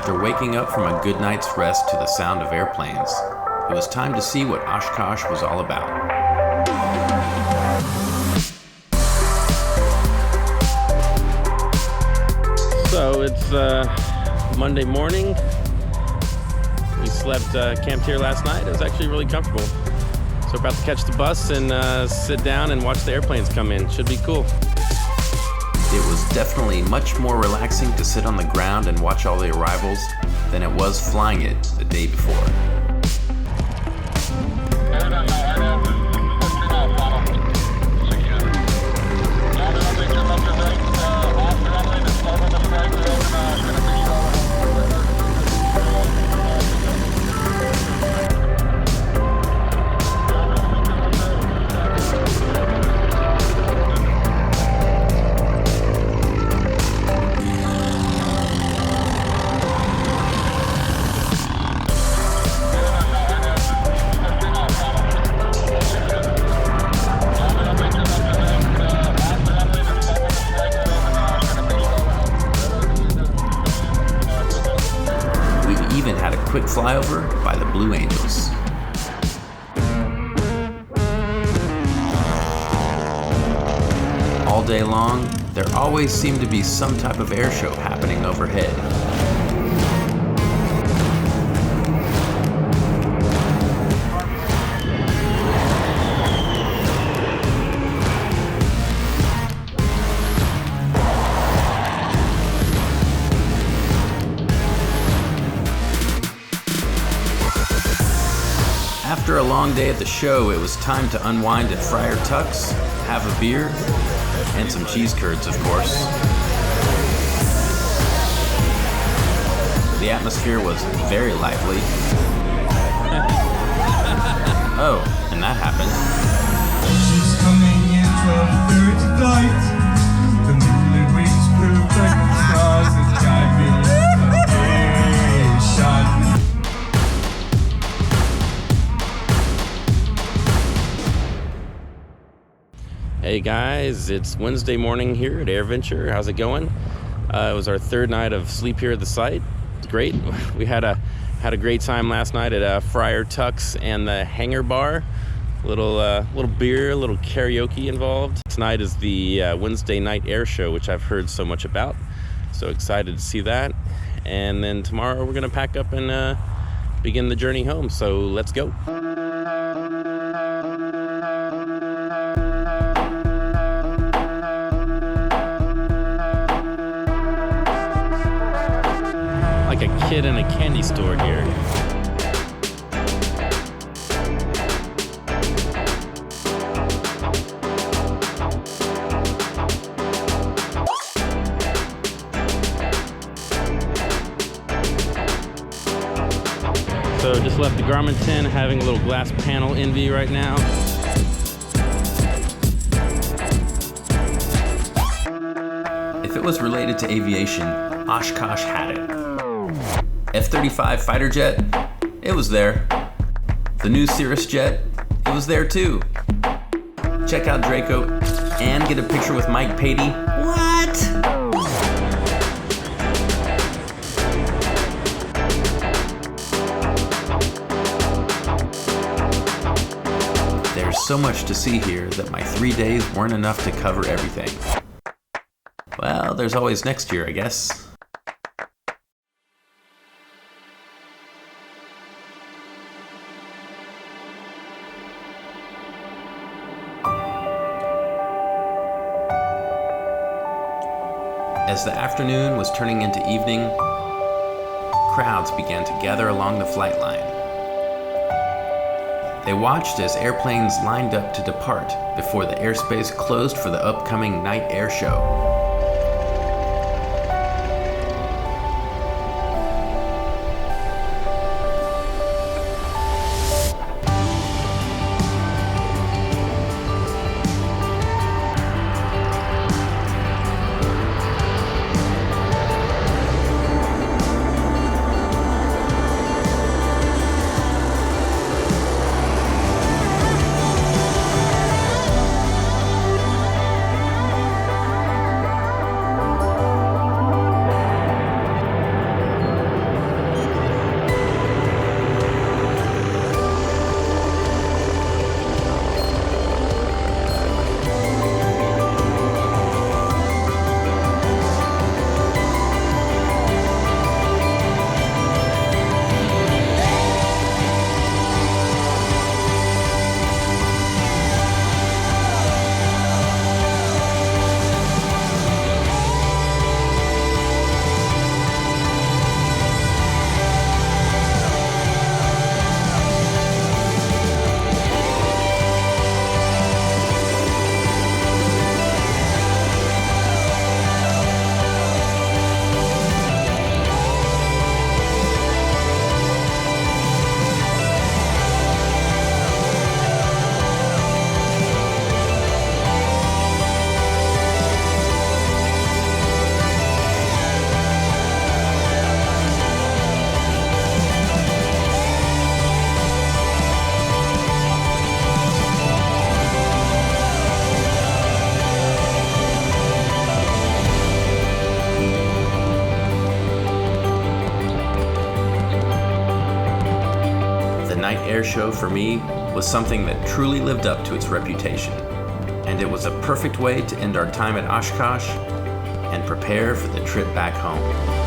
After waking up from a good night's rest to the sound of airplanes, it was time to see what Oshkosh was all about. So it's Monday morning. We slept, camped here last night. It was actually really comfortable. So we're about to catch the bus and sit down and watch the airplanes come in. Should be cool. It was definitely much more relaxing to sit on the ground and watch all the arrivals than it was flying it the day before. Quick flyover by the Blue Angels. All day long, there always seemed to be some type of air show happening overhead. After a long day at the show, it was time to unwind at Friar Tuck's, have a beer, and some cheese curds, of course. The atmosphere was very lively. Oh, and that happened. She's coming in 12:30 flight. The moonlit wings protect the stars that guide me in Aviation. Hey guys, it's Wednesday morning here at AirVenture. How's it going? It was our third night of sleep here at the site. It's great. We had a great time last night at Friar Tuck's and the Hangar Bar. Little beer, a little karaoke involved. Tonight is the Wednesday night air show, which I've heard so much about. So excited to see that. And then tomorrow we're gonna pack up and begin the journey home. So let's go. Like a kid in a candy store here. So just left the Grumman tent, having a little glass panel envy right now. If it was related to aviation, Oshkosh had it. F-35 fighter jet, it was there. The new Cirrus jet, it was there too. Check out Draco and get a picture with Mike Patey. What? There's so much to see here that my 3 days weren't enough to cover everything. Well, there's always next year, I guess. As the afternoon was turning into evening, crowds began to gather along the flight line. They watched as airplanes lined up to depart before the airspace closed for the upcoming night air show. night air show for me was something that truly lived up to its reputation, and it was a perfect way to end our time at Oshkosh and prepare for the trip back home.